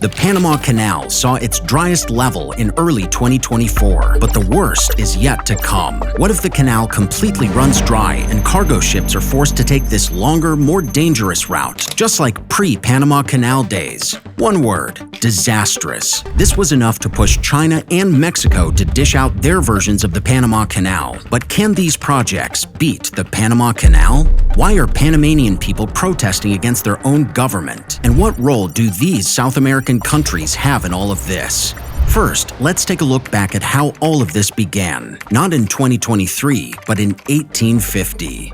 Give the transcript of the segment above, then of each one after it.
The Panama Canal saw its driest level in early 2024, but the worst is yet to come. What if the canal completely runs dry and cargo ships are forced to take this longer, more dangerous route, just like pre-Panama Canal days? One word: disastrous. This was enough to push China and Mexico to dish out their versions of the Panama Canal. But can these projects beat the Panama Canal? Why are Panamanian people protesting against their own government? And what role do these South American countries have in all of this? First, let's take a look back at how all of this began, not in 2023, but in 1850.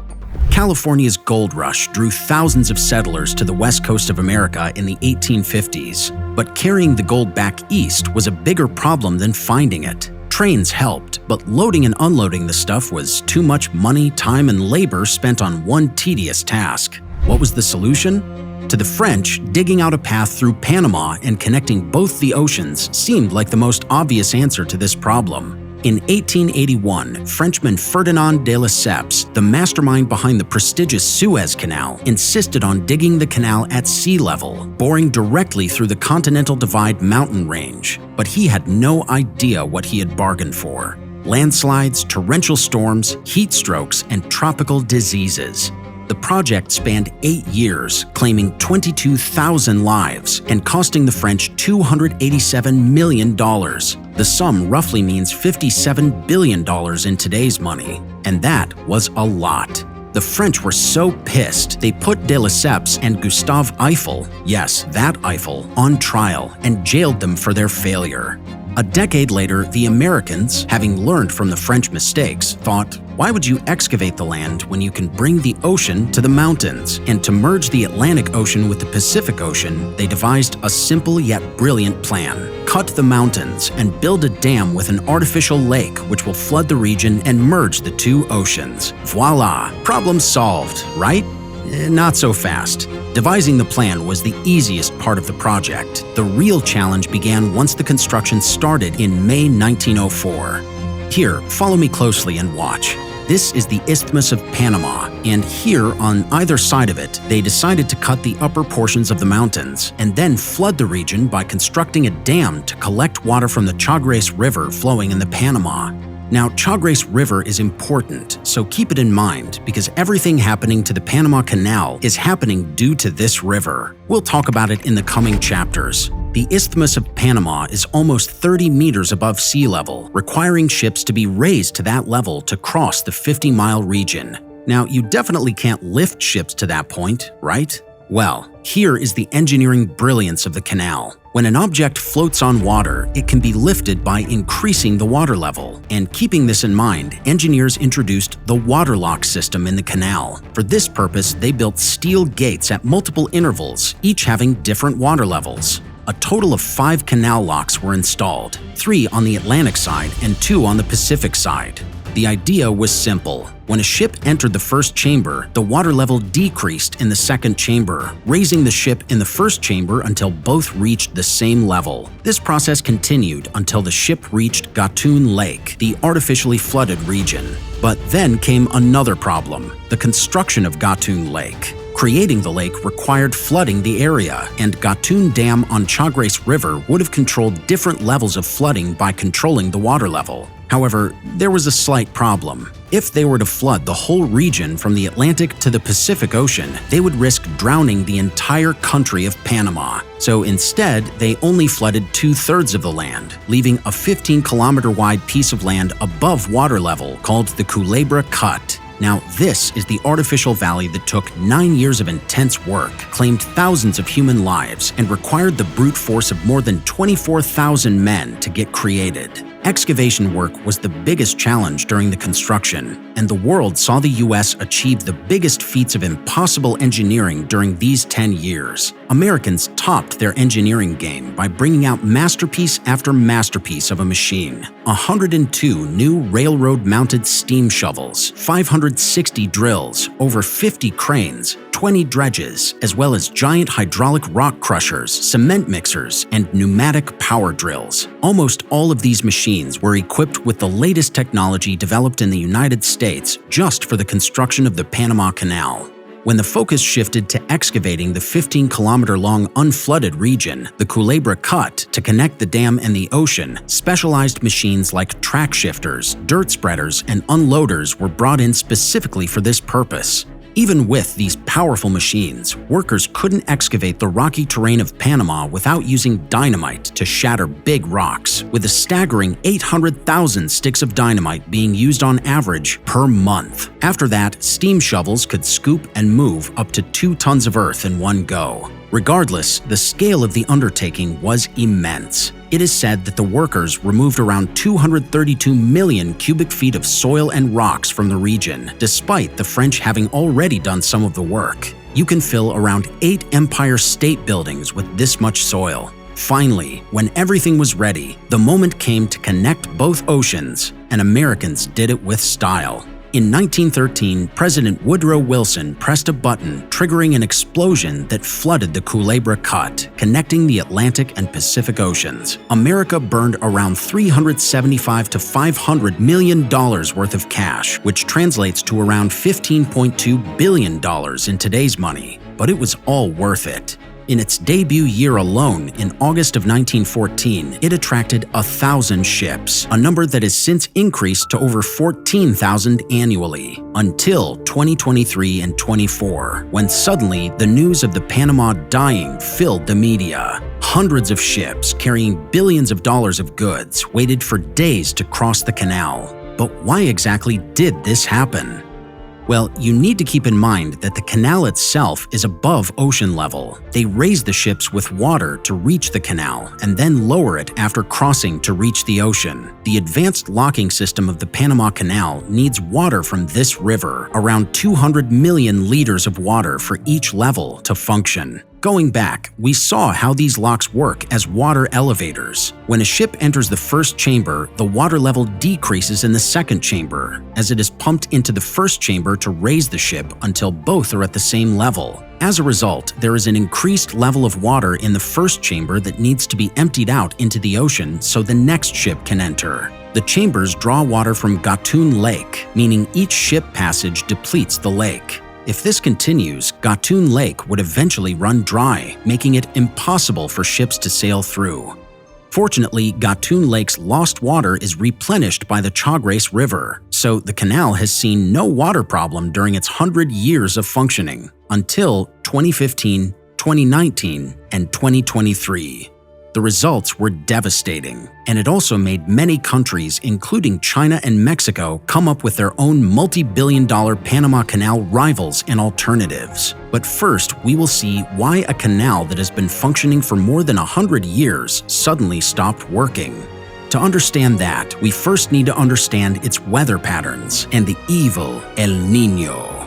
California's gold rush drew thousands of settlers to the west coast of America in the 1850s, but carrying the gold back east was a bigger problem than finding it. Trains helped, but loading and unloading the stuff was too much money, time, and labor spent on one tedious task. What was the solution? To the French, digging out a path through Panama and connecting both the oceans seemed like the most obvious answer to this problem. In 1881, Frenchman Ferdinand de Lesseps, the mastermind behind the prestigious Suez Canal, insisted on digging the canal at sea level, boring directly through the Continental Divide mountain range. But he had no idea what he had bargained for: landslides, torrential storms, heat strokes, and tropical diseases. The project spanned 8 years, claiming 22,000 lives and costing the French $287 million. The sum roughly means $57 billion in today's money, and that was a lot. The French were so pissed, they put de Lesseps and Gustave Eiffel, yes, that Eiffel, on trial and jailed them for their failure. A decade later, the Americans, having learned from the French mistakes, thought, why would you excavate the land when you can bring the ocean to the mountains? And to merge the Atlantic Ocean with the Pacific Ocean, they devised a simple yet brilliant plan: cut the mountains and build a dam with an artificial lake which will flood the region and merge the two oceans. Voila! Problem solved, right? Not so fast. Devising the plan was the easiest part of the project. The real challenge began once the construction started in May 1904. Here, follow me closely and watch. This is the Isthmus of Panama, and here on either side of it, they decided to cut the upper portions of the mountains and then flood the region by constructing a dam to collect water from the Chagres River flowing in the Panama. Now, Chagres River is important, so keep it in mind because everything happening to the Panama Canal is happening due to this river. We'll talk about it in the coming chapters. The Isthmus of Panama is almost 30 meters above sea level, requiring ships to be raised to that level to cross the 50-mile region. Now, you definitely can't lift ships to that point, right? Well, here is the engineering brilliance of the canal. When an object floats on water, it can be lifted by increasing the water level. And keeping this in mind, engineers introduced the waterlock system in the canal. For this purpose, they built steel gates at multiple intervals, each having different water levels. A total of 5 canal locks were installed, 3 on the Atlantic side and 2 on the Pacific side. The idea was simple. When a ship entered the first chamber, the water level decreased in the second chamber, raising the ship in the first chamber until both reached the same level. This process continued until the ship reached Gatun Lake, the artificially flooded region. But then came another problem: the construction of Gatun Lake. Creating the lake required flooding the area, and Gatun Dam on Chagres River would have controlled different levels of flooding by controlling the water level. However, there was a slight problem. If they were to flood the whole region from the Atlantic to the Pacific Ocean, they would risk drowning the entire country of Panama. So instead, they only flooded 2/3 of the land, leaving a 15-kilometer-wide piece of land above water level called the Culebra Cut. Now, this is the artificial valley that took 9 years of intense work, claimed thousands of human lives, and required the brute force of more than 24,000 men to get created. Excavation work was the biggest challenge during the construction, and the world saw the US achieve the biggest feats of impossible engineering during these 10 years. Americans topped their engineering game by bringing out masterpiece after masterpiece of a machine. 102 new railroad-mounted steam shovels, 560 drills, over 50 cranes, 20 dredges, as well as giant hydraulic rock crushers, cement mixers, and pneumatic power drills. Almost all of these machines were equipped with the latest technology developed in the United States just for the construction of the Panama Canal. When the focus shifted to excavating the 15-kilometer-long unflooded region, the Culebra Cut, to connect the dam and the ocean, specialized machines like track shifters, dirt spreaders, and unloaders were brought in specifically for this purpose. Even with these powerful machines, workers couldn't excavate the rocky terrain of Panama without using dynamite to shatter big rocks, with a staggering 800,000 sticks of dynamite being used on average per month. After that, steam shovels could scoop and move up to 2 tons of earth in one go. Regardless, the scale of the undertaking was immense. It is said that the workers removed around 232 million cubic feet of soil and rocks from the region, despite the French having already done some of the work. You can fill around 8 Empire State Buildings with this much soil. Finally, when everything was ready, the moment came to connect both oceans, and Americans did it with style. In 1913, President Woodrow Wilson pressed a button, triggering an explosion that flooded the Culebra Cut, connecting the Atlantic and Pacific Oceans. America burned around $375 to $500 million worth of cash, which translates to around $15.2 billion in today's money. But it was all worth it. In its debut year alone, in August of 1914, it attracted 1,000 ships, a number that has since increased to over 14,000 annually, until 2023 and 24, when suddenly the news of the Panama dying filled the media. Hundreds of ships carrying billions of dollars of goods waited for days to cross the canal. But why exactly did this happen? Well, you need to keep in mind that the canal itself is above ocean level. They raise the ships with water to reach the canal and then lower it after crossing to reach the ocean. The advanced locking system of the Panama Canal needs water from this river, around 200 million liters of water for each level to function. Going back, we saw how these locks work as water elevators. When a ship enters the first chamber, the water level decreases in the second chamber, as it is pumped into the first chamber to raise the ship until both are at the same level. As a result, there is an increased level of water in the first chamber that needs to be emptied out into the ocean so the next ship can enter. The chambers draw water from Gatun Lake, meaning each ship passage depletes the lake. If this continues, Gatun Lake would eventually run dry, making it impossible for ships to sail through. Fortunately, Gatun Lake's lost water is replenished by the Chagres River, so the canal has seen no water problem during its 100 years of functioning, until 2015, 2019, and 2023. The results were devastating, and it also made many countries, including China and Mexico, come up with their own multi-billion-dollar Panama Canal rivals and alternatives. But first, we will see why a canal that has been functioning for more than 100 years suddenly stopped working. To understand that, we first need to understand its weather patterns and the evil El Niño.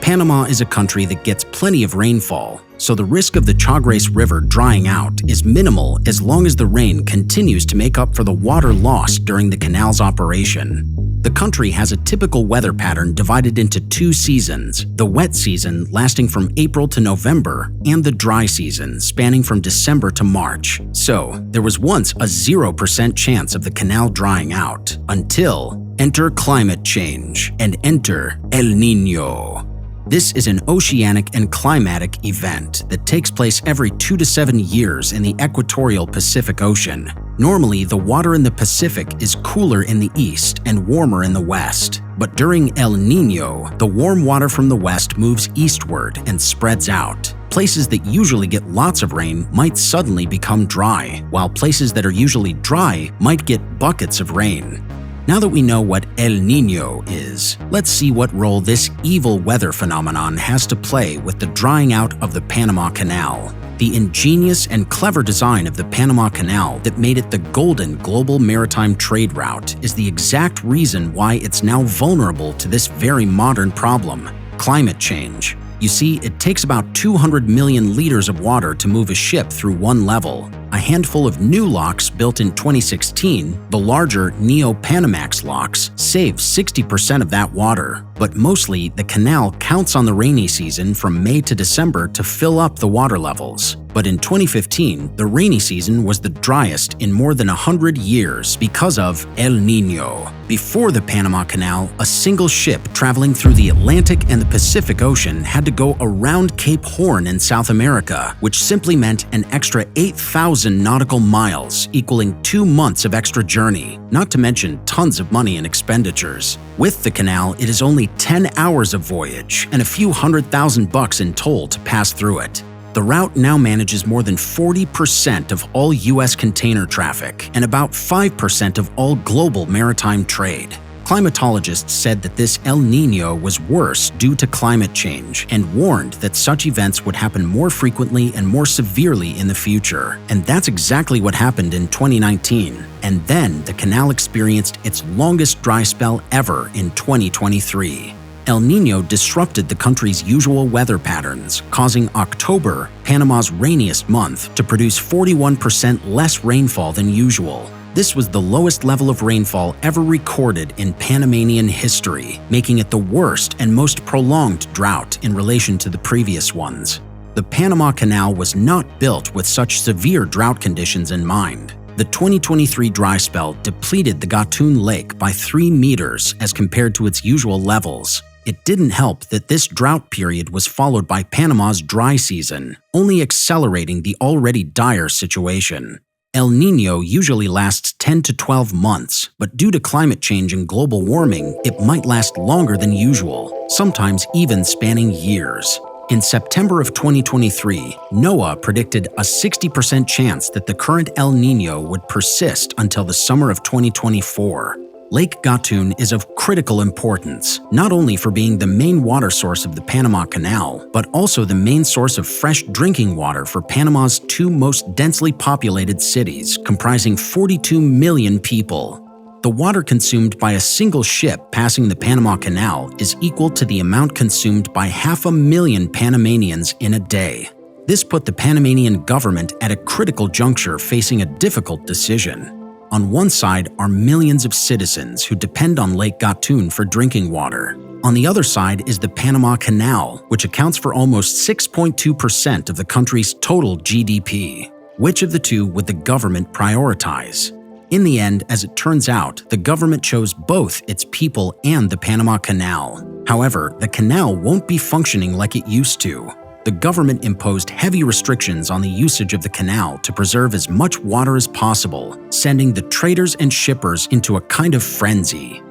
Panama is a country that gets plenty of rainfall, so the risk of the Chagres River drying out is minimal as long as the rain continues to make up for the water lost during the canal's operation. The country has a typical weather pattern divided into 2 seasons, the wet season lasting from April to November and the dry season spanning from December to March. So, there was once a 0% chance of the canal drying out, until enter climate change and enter El Niño. This is an oceanic and climatic event that takes place every 2 to 7 years in the equatorial Pacific Ocean. Normally, the water in the Pacific is cooler in the east and warmer in the west. But during El Niño, the warm water from the west moves eastward and spreads out. Places that usually get lots of rain might suddenly become dry, while places that are usually dry might get buckets of rain. Now that we know what El Niño is, let's see what role this evil weather phenomenon has to play with the drying out of the Panama Canal. The ingenious and clever design of the Panama Canal that made it the golden global maritime trade route is the exact reason why it's now vulnerable to this very modern problem: climate change. You see, it takes about 200 million liters of water to move a ship through one level. A handful of new locks built in 2016, the larger Neo-Panamax locks, save 60% of that water. But mostly, the canal counts on the rainy season from May to December to fill up the water levels. But in 2015, the rainy season was the driest in more than 100 years because of El Niño. Before the Panama Canal, a single ship traveling through the Atlantic and the Pacific Ocean had to go around Cape Horn in South America, which simply meant an extra 8,000 nautical miles, equaling 2 months of extra journey, not to mention tons of money and expenditures. With the canal, it is only 10 hours of voyage and a few $100,000 in toll to pass through it. The route now manages more than 40% of all U.S. container traffic and about 5% of all global maritime trade. Climatologists said that this El Niño was worse due to climate change and warned that such events would happen more frequently and more severely in the future. And that's exactly what happened in 2019. And then the canal experienced its longest dry spell ever in 2023. El Niño disrupted the country's usual weather patterns, causing October, Panama's rainiest month, to produce 41% less rainfall than usual. This was the lowest level of rainfall ever recorded in Panamanian history, making it the worst and most prolonged drought in relation to the previous ones. The Panama Canal was not built with such severe drought conditions in mind. The 2023 dry spell depleted the Gatun Lake by 3 meters as compared to its usual levels. It didn't help that this drought period was followed by Panama's dry season, only accelerating the already dire situation. El Niño usually lasts 10 to 12 months, but due to climate change and global warming, it might last longer than usual, sometimes even spanning years. In September of 2023, NOAA predicted a 60% chance that the current El Niño would persist until the summer of 2024. Lake Gatun is of critical importance, not only for being the main water source of the Panama Canal, but also the main source of fresh drinking water for Panama's 2 most densely populated cities, comprising 42 million people. The water consumed by a single ship passing the Panama Canal is equal to the amount consumed by 500,000 Panamanians in a day. This put the Panamanian government at a critical juncture facing a difficult decision. On one side are millions of citizens who depend on Lake Gatun for drinking water. On the other side is the Panama Canal, which accounts for almost 6.2% of the country's total GDP. Which of the two would the government prioritize? In the end, as it turns out, the government chose both its people and the Panama Canal. However, the canal won't be functioning like it used to. The government imposed heavy restrictions on the usage of the canal to preserve as much water as possible, sending the traders and shippers into a kind of frenzy.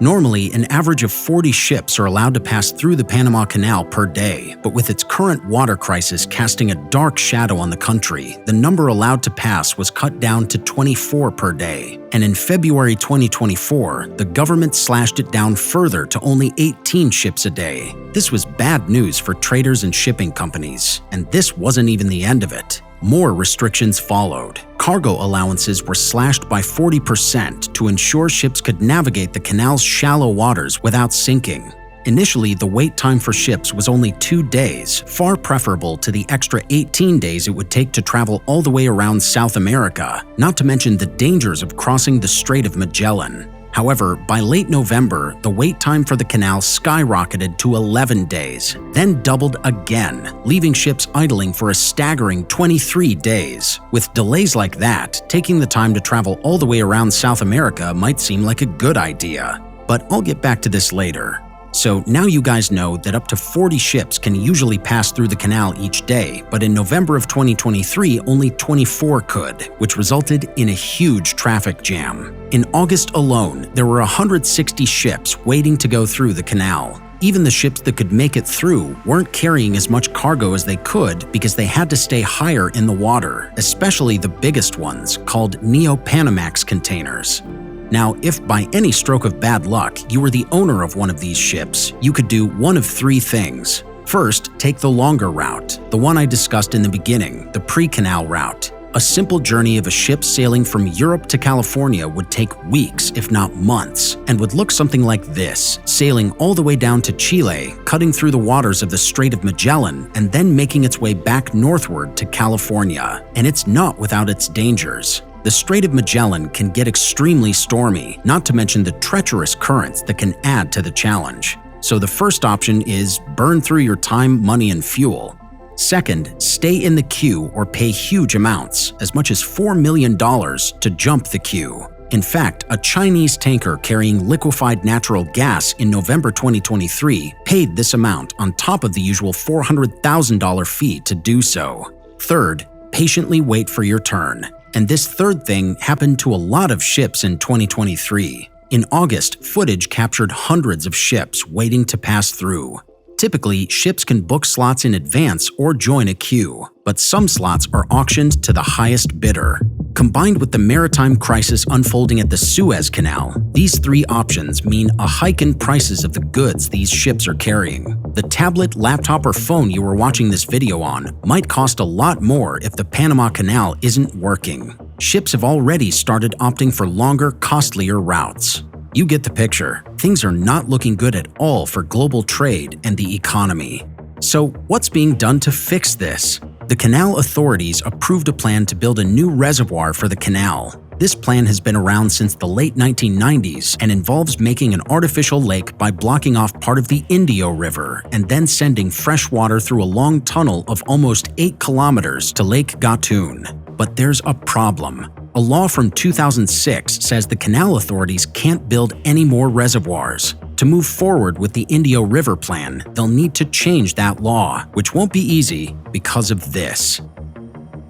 Normally, an average of 40 ships are allowed to pass through the Panama Canal per day, but with its current water crisis casting a dark shadow on the country, the number allowed to pass was cut down to 24 per day. And in February 2024, the government slashed it down further to only 18 ships a day. This was bad news for traders and shipping companies, and this wasn't even the end of it. More restrictions followed. Cargo allowances were slashed by 40% to ensure ships could navigate the canal's shallow waters without sinking. Initially, the wait time for ships was only 2 days, far preferable to the extra 18 days it would take to travel all the way around South America, not to mention the dangers of crossing the Strait of Magellan. However, by late November, the wait time for the canal skyrocketed to 11 days, then doubled again, leaving ships idling for a staggering 23 days. With delays like that, taking the time to travel all the way around South America might seem like a good idea. But I'll get back to this later. So now you guys know that up to 40 ships can usually pass through the canal each day, but in November of 2023, only 24 could, which resulted in a huge traffic jam. In August alone, there were 160 ships waiting to go through the canal. Even the ships that could make it through weren't carrying as much cargo as they could because they had to stay higher in the water, especially the biggest ones, called Neo-Panamax containers. Now, if by any stroke of bad luck you were the owner of one of these ships, you could do one of 3 things. First, take the longer route, the one I discussed in the beginning, the pre-canal route. A simple journey of a ship sailing from Europe to California would take weeks, if not months, and would look something like this, sailing all the way down to Chile, cutting through the waters of the Strait of Magellan, and then making its way back northward to California. And it's not without its dangers. The Strait of Magellan can get extremely stormy, not to mention the treacherous currents that can add to the challenge. So the first option is burn through your time, money, and fuel. Second, stay in the queue or pay huge amounts, as much as $4 million, to jump the queue. In fact, a Chinese tanker carrying liquefied natural gas in November 2023 paid this amount on top of the usual $400,000 fee to do so. Third, patiently wait for your turn. And this third thing happened to a lot of ships in 2023. In August, footage captured hundreds of ships waiting to pass through. Typically, ships can book slots in advance or join a queue, but some slots are auctioned to the highest bidder. Combined with the maritime crisis unfolding at the Suez Canal, these three options mean a hike in prices of the goods these ships are carrying. The tablet, laptop, or phone you were watching this video on might cost a lot more if the Panama Canal isn't working. Ships have already started opting for longer, costlier routes. You get the picture. Things are not looking good at all for global trade and the economy. So what's being done to fix this? The canal authorities approved a plan to build a new reservoir for the canal. This plan has been around since the late 1990s and involves making an artificial lake by blocking off part of the Indio River and then sending fresh water through a long tunnel of almost 8 kilometers to Lake Gatun. But there's a problem. A law from 2006 says the canal authorities can't build any more reservoirs. To move forward with the Indio River plan, they'll need to change that law, which won't be easy because of this.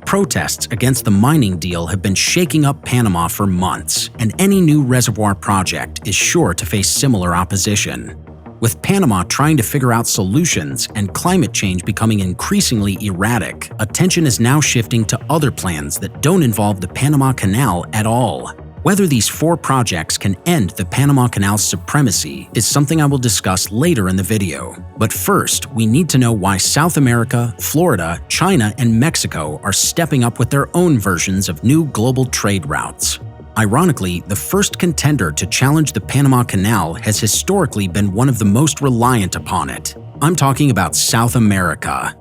Protests against the mining deal have been shaking up Panama for months, and any new reservoir project is sure to face similar opposition. With Panama trying to figure out solutions and climate change becoming increasingly erratic, attention is now shifting to other plans that don't involve the Panama Canal at all. Whether these 4 projects can end the Panama Canal's supremacy is something I will discuss later in the video. But first, we need to know why South America, Florida, China, and Mexico are stepping up with their own versions of new global trade routes. Ironically, the first contender to challenge the Panama Canal has historically been one of the most reliant upon it. I'm talking about South America.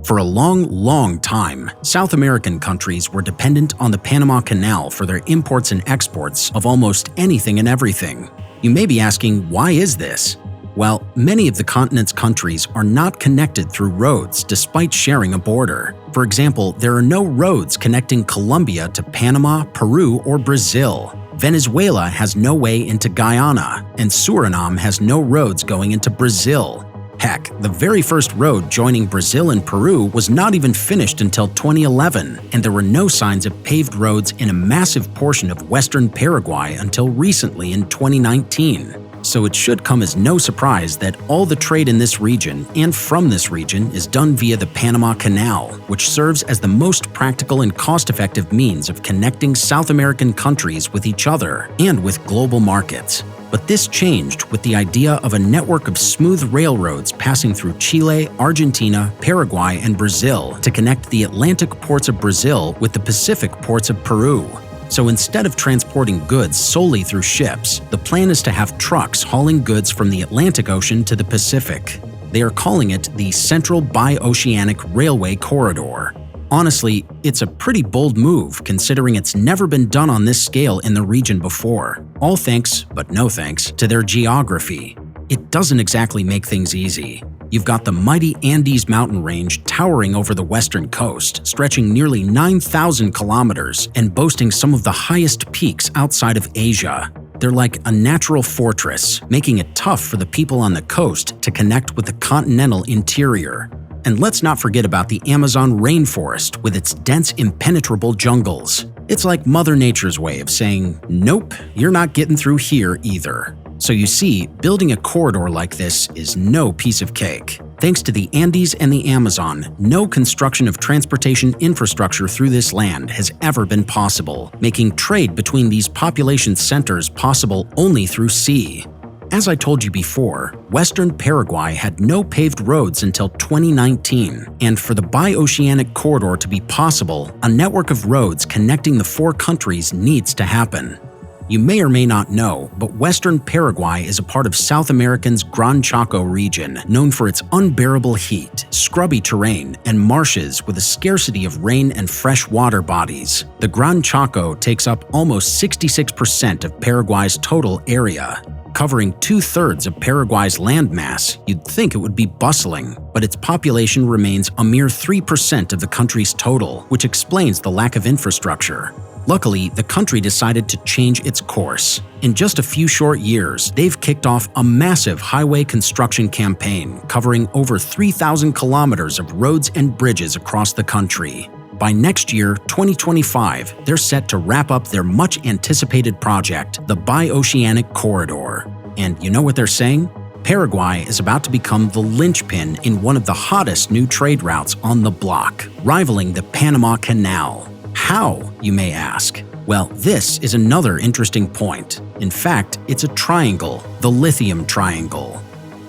For a long time, South American countries were dependent on the Panama Canal for their imports and exports of almost anything and everything. You may be asking, why is this? Well, many of the continent's countries are not connected through roads despite sharing a border. For example, there are no roads connecting Colombia to Panama, Peru, or Brazil. Venezuela has no way into Guyana, and Suriname has no roads going into Brazil. Heck, the very first road joining Brazil and Peru was not even finished until 2011, and there were no signs of paved roads in a massive portion of western Paraguay until recently in 2019. So it should come as no surprise that all the trade in this region and from this region is done via the Panama Canal, which serves as the most practical and cost-effective means of connecting South American countries with each other and with global markets. But this changed with the idea of a network of smooth railroads passing through Chile, Argentina, Paraguay, and Brazil to connect the Atlantic ports of Brazil with the Pacific ports of Peru. So instead of transporting goods solely through ships, the plan is to have trucks hauling goods from the Atlantic Ocean to the Pacific. They are calling it the Central Bi-Oceanic Railway Corridor. Honestly, it's a pretty bold move considering it's never been done on this scale in the region before. All thanks, but no thanks, to their geography. It doesn't exactly make things easy. You've got the mighty Andes mountain range towering over the western coast, stretching nearly 9,000 kilometers and boasting some of the highest peaks outside of Asia. They're like a natural fortress, making it tough for the people on the coast to connect with the continental interior. And let's not forget about the Amazon rainforest with its dense, impenetrable jungles. It's like Mother Nature's way of saying, nope, you're not getting through here either. So you see, building a corridor like this is no piece of cake. Thanks to the Andes and the Amazon, no construction of transportation infrastructure through this land has ever been possible, making trade between these population centers possible only through sea. As I told you before, Western Paraguay had no paved roads until 2019, and for the bi-oceanic corridor to be possible, a network of roads connecting the four countries needs to happen. You may or may not know, but Western Paraguay is a part of South America's Gran Chaco region, known for its unbearable heat, scrubby terrain, and marshes with a scarcity of rain and fresh water bodies. The Gran Chaco takes up almost 66% of Paraguay's total area. Covering 2/3 of Paraguay's landmass, you'd think it would be bustling, but its population remains a mere 3% of the country's total, which explains the lack of infrastructure. Luckily, the country decided to change its course. In just a few short years, they've kicked off a massive highway construction campaign covering over 3,000 kilometers of roads and bridges across the country. By next year, 2025, they're set to wrap up their much-anticipated project, the Bi-Oceanic Corridor. And you know what they're saying? Paraguay is about to become the linchpin in one of the hottest new trade routes on the block, rivaling the Panama Canal. How, you may ask? Well, this is another interesting point. In fact, it's a triangle, the Lithium Triangle.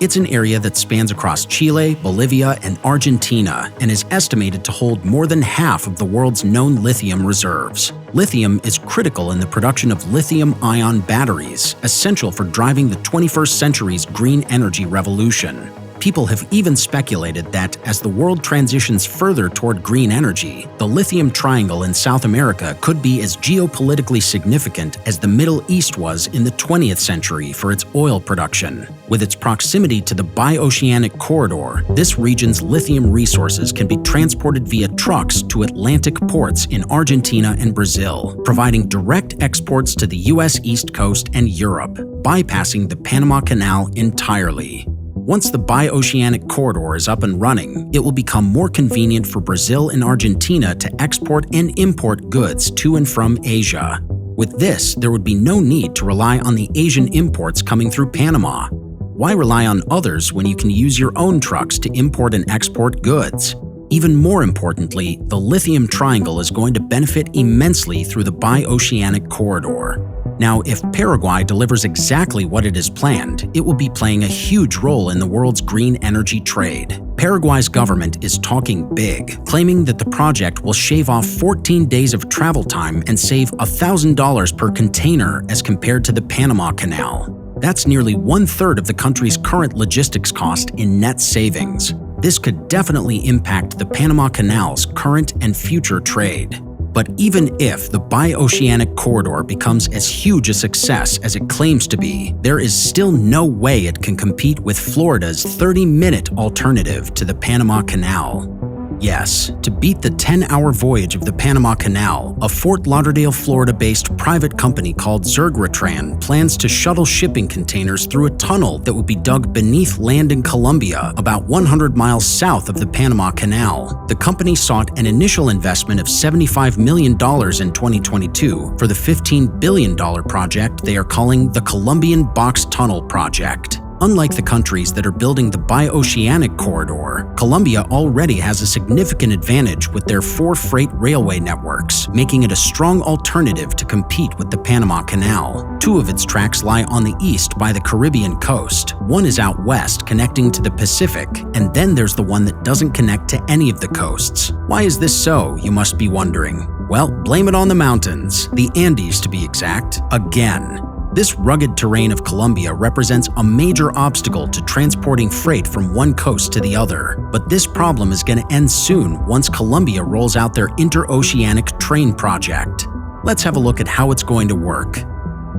It's an area that spans across Chile, Bolivia, and Argentina, and is estimated to hold more than half of the world's known lithium reserves. Lithium is critical in the production of lithium-ion batteries, essential for driving the 21st century's green energy revolution. People have even speculated that as the world transitions further toward green energy, the Lithium Triangle in South America could be as geopolitically significant as the Middle East was in the 20th century for its oil production. With its proximity to the Bi-Oceanic Corridor, this region's lithium resources can be transported via trucks to Atlantic ports in Argentina and Brazil, providing direct exports to the US East Coast and Europe, bypassing the Panama Canal entirely. Once the Bi-Oceanic Corridor is up and running, it will become more convenient for Brazil and Argentina to export and import goods to and from Asia. With this, there would be no need to rely on the Asian imports coming through Panama. Why rely on others when you can use your own trucks to import and export goods? Even more importantly, the Lithium Triangle is going to benefit immensely through the Bi-Oceanic Corridor. Now, if Paraguay delivers exactly what it has planned, it will be playing a huge role in the world's green energy trade. Paraguay's government is talking big, claiming that the project will shave off 14 days of travel time and save $1,000 per container as compared to the Panama Canal. That's nearly 1/3 of the country's current logistics cost in net savings. This could definitely impact the Panama Canal's current and future trade. But even if the Bi-Oceanic Corridor becomes as huge a success as it claims to be, there is still no way it can compete with Florida's 30-minute alternative to the Panama Canal. Yes, to beat the 10-hour voyage of the Panama Canal, a Fort Lauderdale, Florida-based private company called Zergratran plans to shuttle shipping containers through a tunnel that will be dug beneath land in Colombia, about 100 miles south of the Panama Canal. The company sought an initial investment of $75 million in 2022 for the $15 billion project they are calling the Colombian Box Tunnel Project. Unlike the countries that are building the Bi-Oceanic Corridor, Colombia already has a significant advantage with their 4 freight railway networks, making it a strong alternative to compete with the Panama Canal. 2 of its tracks lie on the east by the Caribbean coast. 1 is out west, connecting to the Pacific, and then there's the one that doesn't connect to any of the coasts. Why is this so, you must be wondering? Well, blame it on the mountains, the Andes to be exact, again. This rugged terrain of Colombia represents a major obstacle to transporting freight from one coast to the other. But this problem is going to end soon once Colombia rolls out their interoceanic train project. Let's have a look at how it's going to work.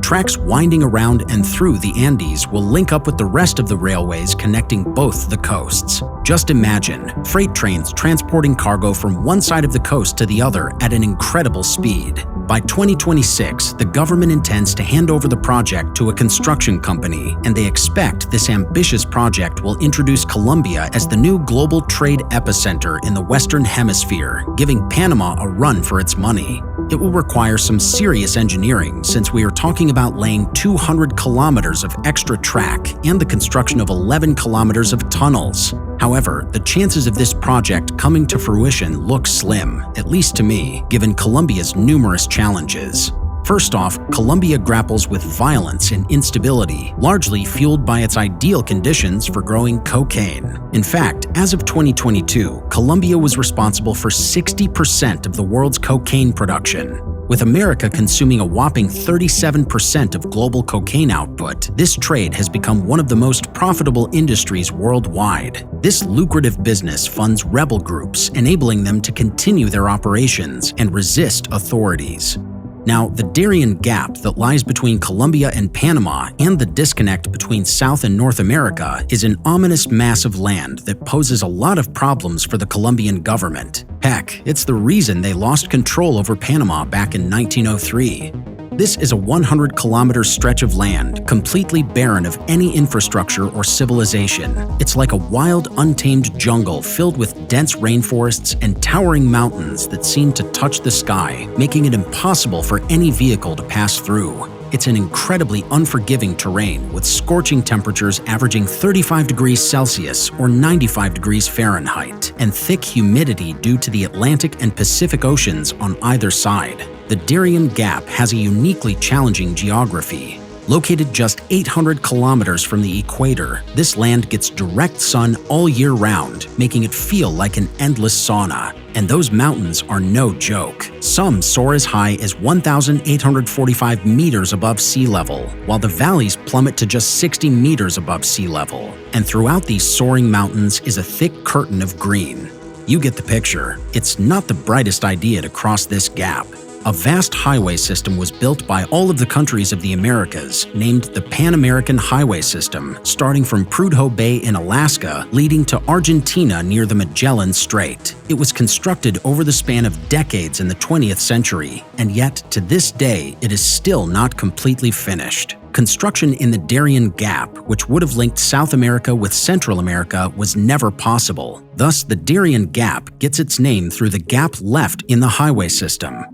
Tracks winding around and through the Andes will link up with the rest of the railways connecting both the coasts. Just imagine freight trains transporting cargo from one side of the coast to the other at an incredible speed. By 2026, the government intends to hand over the project to a construction company, and they expect this ambitious project will introduce Colombia as the new global trade epicenter in the Western Hemisphere, giving Panama a run for its money. It will require some serious engineering since we are talking about laying 200 kilometers of extra track and the construction of 11 kilometers of tunnels. However, the chances of this project coming to fruition look slim, at least to me, given Colombia's numerous challenges. First off, Colombia grapples with violence and instability, largely fueled by its ideal conditions for growing cocaine. In fact, as of 2022, Colombia was responsible for 60% of the world's cocaine production. With America consuming a whopping 37% of global cocaine output, this trade has become one of the most profitable industries worldwide. This lucrative business funds rebel groups, enabling them to continue their operations and resist authorities. Now, the Darien Gap that lies between Colombia and Panama and the disconnect between South and North America is an ominous mass of land that poses a lot of problems for the Colombian government. Heck, it's the reason they lost control over Panama back in 1903. This is a 100-kilometer stretch of land, completely barren of any infrastructure or civilization. It's like a wild, untamed jungle filled with dense rainforests and towering mountains that seem to touch the sky, making it impossible for any vehicle to pass through. It's an incredibly unforgiving terrain with scorching temperatures averaging 35 degrees Celsius or 95 degrees Fahrenheit, and thick humidity due to the Atlantic and Pacific Oceans on either side. The Darien Gap has a uniquely challenging geography. Located just 800 kilometers from the equator, this land gets direct sun all year round, making it feel like an endless sauna. And those mountains are no joke. Some soar as high as 1,845 meters above sea level, while the valleys plummet to just 60 meters above sea level. And throughout these soaring mountains is a thick curtain of green. You get the picture. It's not the brightest idea to cross this gap. A vast highway system was built by all of the countries of the Americas, named the Pan-American Highway System, starting from Prudhoe Bay in Alaska, leading to Argentina near the Magellan Strait. It was constructed over the span of decades in the 20th century, and yet, to this day, it is still not completely finished. Construction in the Darien Gap, which would have linked South America with Central America, was never possible. Thus, the Darien Gap gets its name through the gap left in the highway system.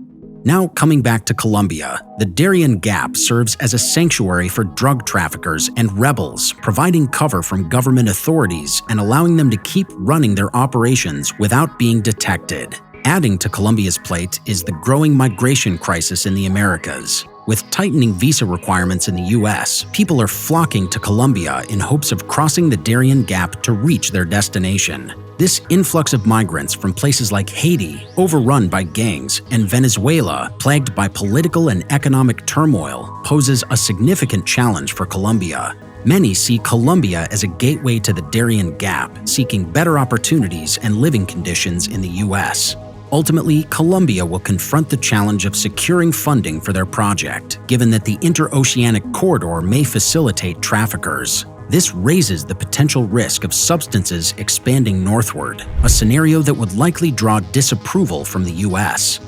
Now coming back to Colombia, the Darien Gap serves as a sanctuary for drug traffickers and rebels, providing cover from government authorities and allowing them to keep running their operations without being detected. Adding to Colombia's plate is the growing migration crisis in the Americas. With tightening visa requirements in the US, people are flocking to Colombia in hopes of crossing the Darien Gap to reach their destination. This influx of migrants from places like Haiti, overrun by gangs, and Venezuela, plagued by political and economic turmoil, poses a significant challenge for Colombia. Many see Colombia as a gateway to the Darien Gap, seeking better opportunities and living conditions in the US. Ultimately, Colombia will confront the challenge of securing funding for their project, given that the interoceanic corridor may facilitate traffickers. This raises the potential risk of substances expanding northward, a scenario that would likely draw disapproval from the US.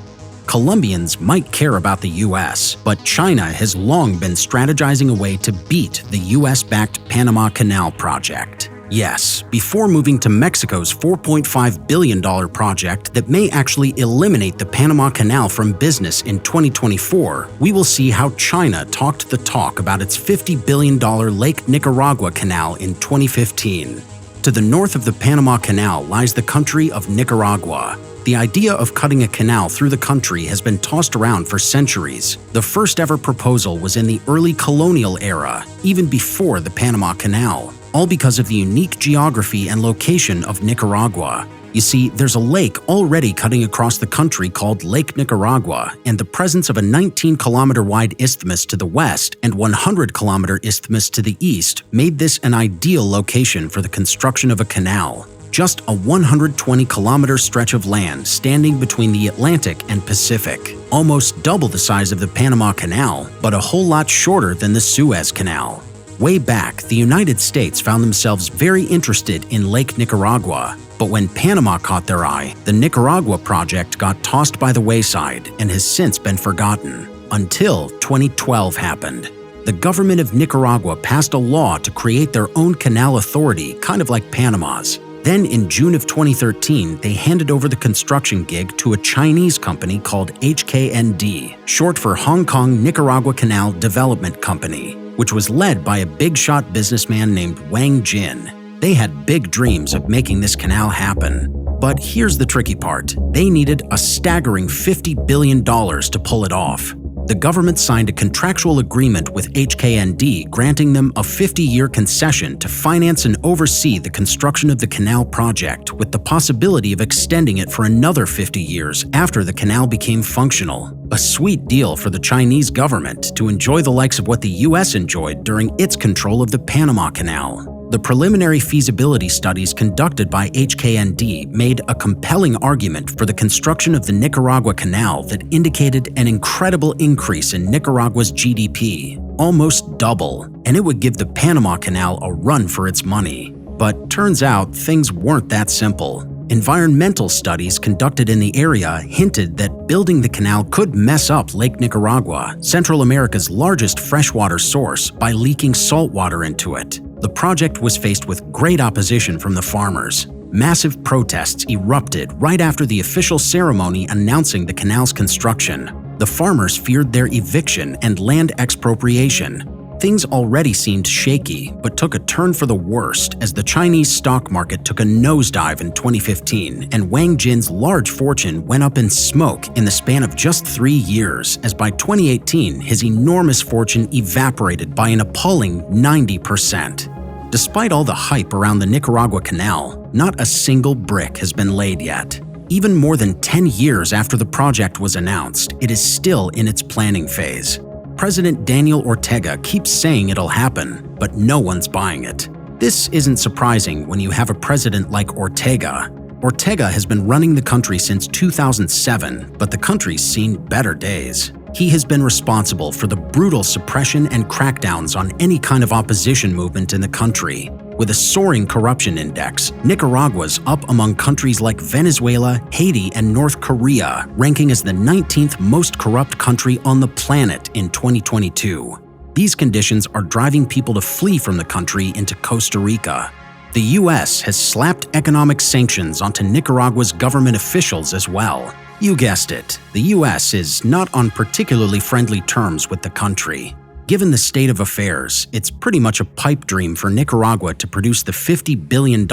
Colombians might care about the US, but China has long been strategizing a way to beat the US-backed Panama Canal project. Yes, before moving to Mexico's $4.5 billion project that may actually eliminate the Panama Canal from business in 2024, we will see how China talked the talk about its $50 billion Lake Nicaragua Canal in 2015. To the north of the Panama Canal lies the country of Nicaragua. The idea of cutting a canal through the country has been tossed around for centuries. The first ever proposal was in the early colonial era, even before the Panama Canal, all because of the unique geography and location of Nicaragua. You see, there's a lake already cutting across the country called Lake Nicaragua, and the presence of a 19-kilometer-wide isthmus to the west and 100-kilometer isthmus to the east made this an ideal location for the construction of a canal. Just a 120-kilometer stretch of land standing between the Atlantic and Pacific, almost double the size of the Panama Canal, but a whole lot shorter than the Suez Canal. Way back, the United States found themselves very interested in Lake Nicaragua, but when Panama caught their eye, the Nicaragua project got tossed by the wayside and has since been forgotten, until 2012 happened. The government of Nicaragua passed a law to create their own canal authority, kind of like Panama's. Then in June of 2013, they handed over the construction gig to a Chinese company called HKND, short for Hong Kong Nicaragua Canal Development Company, which was led by a big-shot businessman named Wang Jin. They had big dreams of making this canal happen. But here's the tricky part. They needed a staggering $50 billion to pull it off. The government signed a contractual agreement with HKND granting them a 50-year concession to finance and oversee the construction of the canal project, with the possibility of extending it for another 50 years after the canal became functional. A sweet deal for the Chinese government to enjoy the likes of what the US enjoyed during its control of the Panama Canal. The preliminary feasibility studies conducted by HKND made a compelling argument for the construction of the Nicaragua Canal that indicated an incredible increase in Nicaragua's GDP, almost double, and it would give the Panama Canal a run for its money. But turns out things weren't that simple. Environmental studies conducted in the area hinted that building the canal could mess up Lake Nicaragua, Central America's largest freshwater source, by leaking salt water into it. The project was faced with great opposition from the farmers. Massive protests erupted right after the official ceremony announcing the canal's construction. The farmers feared their eviction and land expropriation. Things already seemed shaky, but took a turn for the worst as the Chinese stock market took a nosedive in 2015, and Wang Jin's large fortune went up in smoke in the span of just 3 years, as by 2018 his enormous fortune evaporated by an appalling 90%. Despite all the hype around the Nicaragua Canal, not a single brick has been laid yet. Even more than 10 years after the project was announced, it is still in its planning phase. President Daniel Ortega keeps saying it'll happen, but no one's buying it. This isn't surprising when you have a president like Ortega. Ortega has been running the country since 2007, but the country's seen better days. He has been responsible for the brutal suppression and crackdowns on any kind of opposition movement in the country. With a soaring corruption index, Nicaragua's up among countries like Venezuela, Haiti, and North Korea, ranking as the 19th most corrupt country on the planet in 2022. These conditions are driving people to flee from the country into Costa Rica. The US has slapped economic sanctions onto Nicaragua's government officials as well. You guessed it, the US is not on particularly friendly terms with the country. Given the state of affairs, it's pretty much a pipe dream for Nicaragua to produce the $50 billion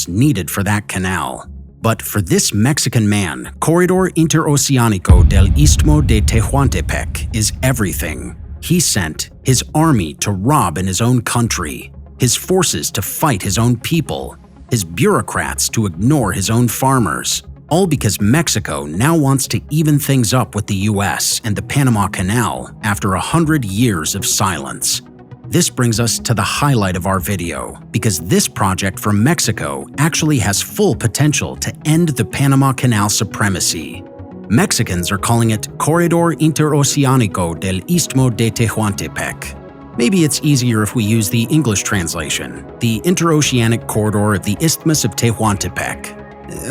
needed for that canal. But for this Mexican man, Corredor Interoceánico del Istmo de Tehuantepec is everything. He sent his army to rob in his own country, his forces to fight his own people, his bureaucrats to ignore his own farmers, all because Mexico now wants to even things up with the US and the Panama Canal after 100 years of silence. This brings us to the highlight of our video, because this project from Mexico actually has full potential to end the Panama Canal supremacy. Mexicans are calling it Corredor Interoceánico del Istmo de Tehuantepec. Maybe it's easier if we use the English translation, the Interoceanic Corridor of the Isthmus of Tehuantepec.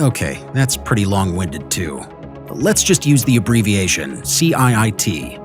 Okay, that's pretty long-winded too. Let's just use the abbreviation CIIT.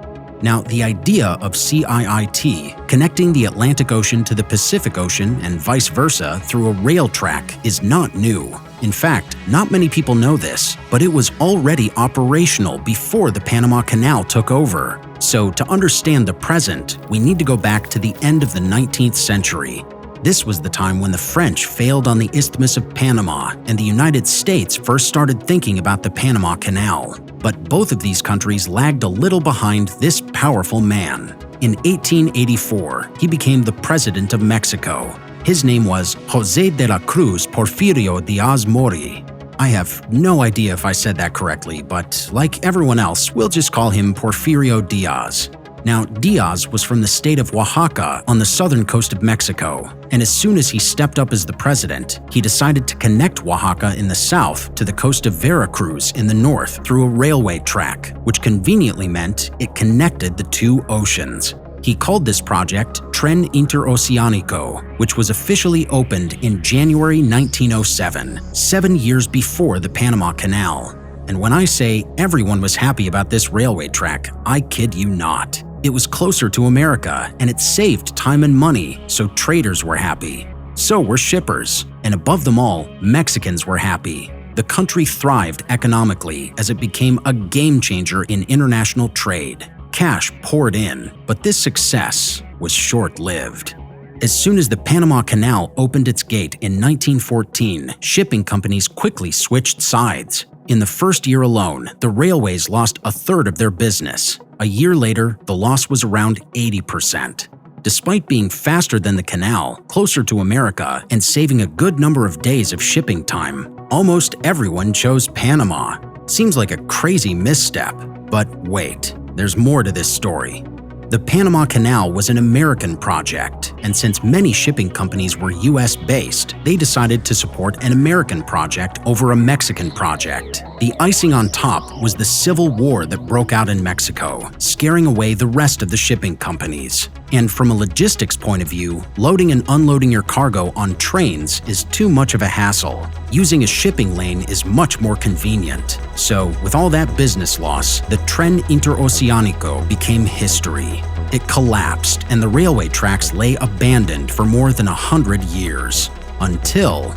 Now, the idea of CIIT, connecting the Atlantic Ocean to the Pacific Ocean and vice versa through a rail track, is not new. In fact, not many people know this, but it was already operational before the Panama Canal took over. So, to understand the present, we need to go back to the end of the 19th century. This was the time when the French failed on the Isthmus of Panama and the United States first started thinking about the Panama Canal. But both of these countries lagged a little behind this powerful man. In 1884, he became the president of Mexico. His name was José de la Cruz Porfirio Díaz Mori. I have no idea if I said that correctly, but like everyone else, we'll just call him Porfirio Díaz. Now, Diaz was from the state of Oaxaca on the southern coast of Mexico, and as soon as he stepped up as the president, he decided to connect Oaxaca in the south to the coast of Veracruz in the north through a railway track, which conveniently meant it connected the two oceans. He called this project Tren Interoceánico, which was officially opened in January 1907, 7 years before the Panama Canal. And when I say everyone was happy about this railway track, I kid you not. It was closer to America, and it saved time and money, so traders were happy. So were shippers, and above them all, Mexicans were happy. The country thrived economically as it became a game changer in international trade. Cash poured in, but this success was short-lived. As soon as the Panama Canal opened its gate in 1914, shipping companies quickly switched sides. In the first year alone, the railways lost a third of their business. A year later, the loss was around 80%. Despite being faster than the canal, closer to America, and saving a good number of days of shipping time, almost everyone chose Panama. Seems like a crazy misstep, but wait, there's more to this story. The Panama Canal was an American project, and since many shipping companies were US-based, they decided to support an American project over a Mexican project. The icing on top was the civil war that broke out in Mexico, scaring away the rest of the shipping companies. And from a logistics point of view, loading and unloading your cargo on trains is too much of a hassle. Using a shipping lane is much more convenient. So, with all that business loss, the Tren Interoceanico became history. It collapsed, and the railway tracks lay abandoned for more than 100 years. Until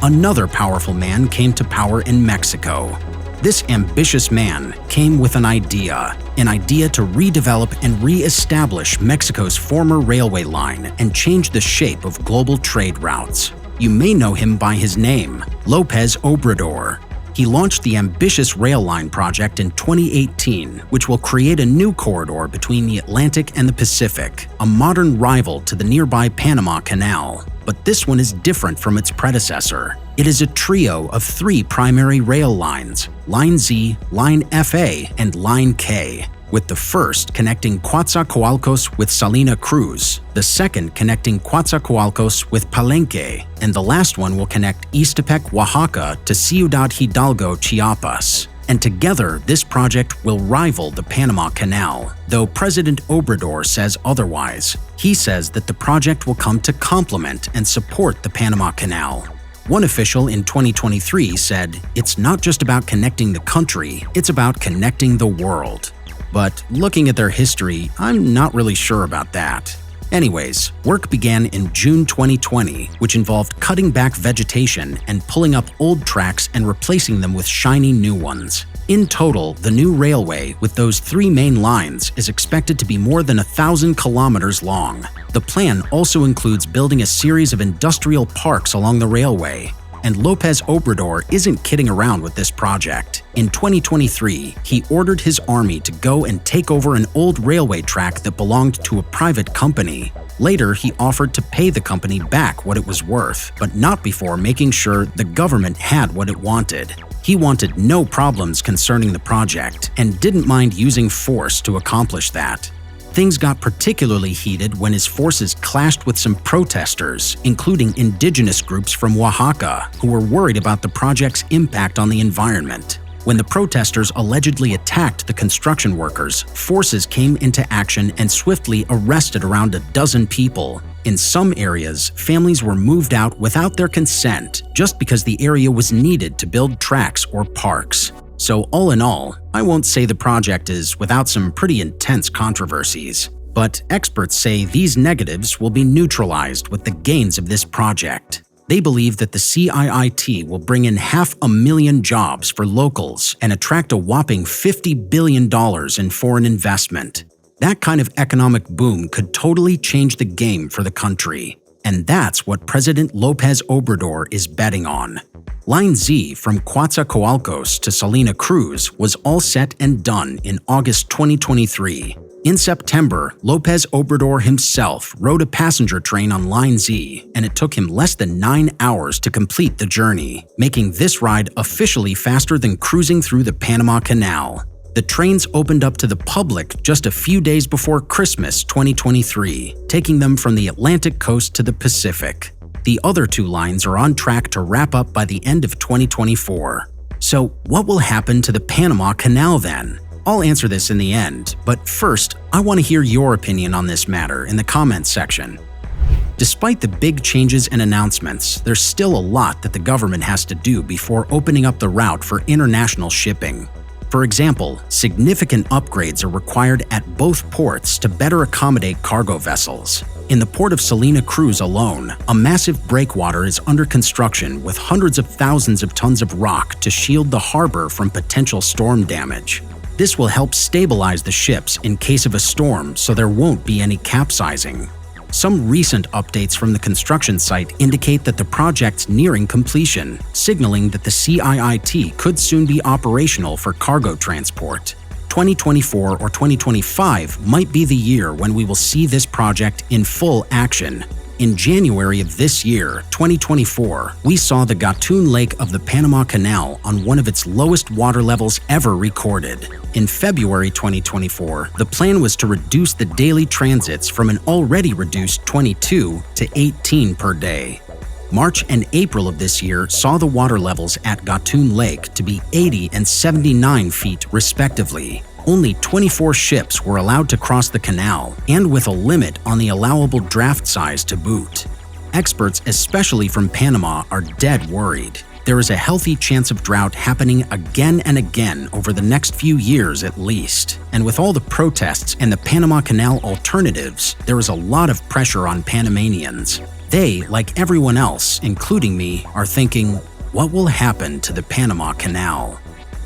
another powerful man came to power in Mexico. This ambitious man came with an idea to redevelop and re-establish Mexico's former railway line and change the shape of global trade routes. You may know him by his name, López Obrador. He launched the ambitious rail line project in 2018, which will create a new corridor between the Atlantic and the Pacific, a modern rival to the nearby Panama Canal. But this one is different from its predecessor. It is a trio of 3 primary rail lines, Line Z, Line FA, and Line K, with the first connecting Coatzacoalcos with Salina Cruz, the second connecting Coatzacoalcos with Palenque, and the last one will connect Ixtepec, Oaxaca to Ciudad Hidalgo, Chiapas. And together, this project will rival the Panama Canal, though President Obrador says otherwise. He says that the project will come to complement and support the Panama Canal. One official in 2023 said, "It's not just about connecting the country, it's about connecting the world." But looking at their history, I'm not really sure about that. Anyways, work began in June 2020, which involved cutting back vegetation and pulling up old tracks and replacing them with shiny new ones. In total, the new railway, with those 3 main lines, is expected to be more than 1,000 kilometers long. The plan also includes building a series of industrial parks along the railway. And López Obrador isn't kidding around with this project. In 2023, he ordered his army to go and take over an old railway track that belonged to a private company. Later, he offered to pay the company back what it was worth, but not before making sure the government had what it wanted. He wanted no problems concerning the project and didn't mind using force to accomplish that. Things got particularly heated when his forces clashed with some protesters, including indigenous groups from Oaxaca, who were worried about the project's impact on the environment. When the protesters allegedly attacked the construction workers, forces came into action and swiftly arrested around a dozen people. In some areas, families were moved out without their consent just because the area was needed to build tracks or parks. So all in all, I won't say the project is without some pretty intense controversies. But experts say these negatives will be neutralized with the gains of this project. They believe that the CIIT will bring in 500,000 jobs for locals and attract a whopping $50 billion in foreign investment. That kind of economic boom could totally change the game for the country. And that's what President López Obrador is betting on. Line Z from Coatzacoalcos to Salina Cruz was all set and done in August 2023. In September, López Obrador himself rode a passenger train on Line Z, and it took him less than 9 hours to complete the journey, making this ride officially faster than cruising through the Panama Canal. The trains opened up to the public just a few days before Christmas 2023, taking them from the Atlantic coast to the Pacific. The other 2 lines are on track to wrap up by the end of 2024. So what will happen to the Panama Canal then? I'll answer this in the end, but first, I want to hear your opinion on this matter in the comments section. Despite the big changes and announcements, there's still a lot that the government has to do before opening up the route for international shipping. For example, significant upgrades are required at both ports to better accommodate cargo vessels. In the port of Salina Cruz alone, a massive breakwater is under construction with hundreds of thousands of tons of rock to shield the harbor from potential storm damage. This will help stabilize the ships in case of a storm so there won't be any capsizing. Some recent updates from the construction site indicate that the project's nearing completion, signaling that the CIIT could soon be operational for cargo transport. 2024 or 2025 might be the year when we will see this project in full action. In January of this year, 2024, we saw the Gatun Lake of the Panama Canal on one of its lowest water levels ever recorded. In February 2024, the plan was to reduce the daily transits from an already reduced 22 to 18 per day. March and April of this year saw the water levels at Gatun Lake to be 80 and 79 feet respectively. Only 24 ships were allowed to cross the canal, and with a limit on the allowable draft size to boot. Experts, especially from Panama, are dead worried. There is a healthy chance of drought happening again and again over the next few years at least. And with all the protests and the Panama Canal alternatives, there is a lot of pressure on Panamanians. They, like everyone else, including me, are thinking, what will happen to the Panama Canal?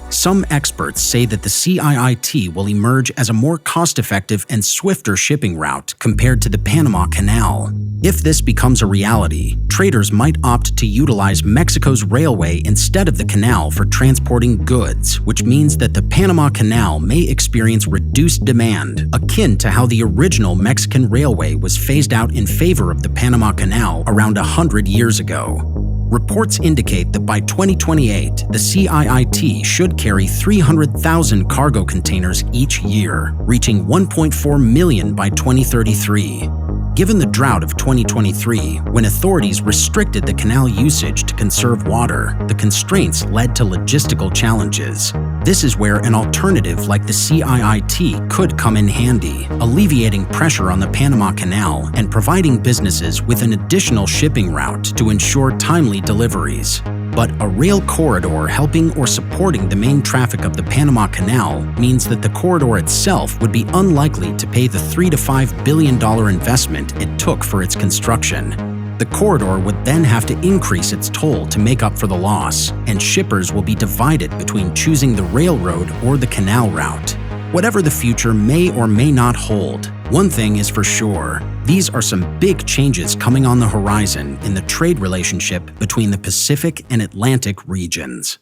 Some experts say that the CIIT will emerge as a more cost-effective and swifter shipping route compared to the Panama Canal. If this becomes a reality, traders might opt to utilize Mexico's railway instead of the canal for transporting goods, which means that the Panama Canal may experience reduced demand, akin to how the original Mexican railway was phased out in favor of the Panama Canal around 100 years ago. Reports indicate that by 2028, the CIIT should carry 300,000 cargo containers each year, reaching 1.4 million by 2033. Given the drought of 2023, when authorities restricted the canal usage to conserve water, the constraints led to logistical challenges. This is where an alternative like the CIIT could come in handy, alleviating pressure on the Panama Canal and providing businesses with an additional shipping route to ensure timely deliveries. But a rail corridor helping or supporting the main traffic of the Panama Canal means that the corridor itself would be unlikely to pay the $3 to $5 billion investment it took for its construction. The corridor would then have to increase its toll to make up for the loss, and shippers will be divided between choosing the railroad or the canal route. Whatever the future may or may not hold, one thing is for sure. These are some big changes coming on the horizon in the trade relationship between the Pacific and Atlantic regions.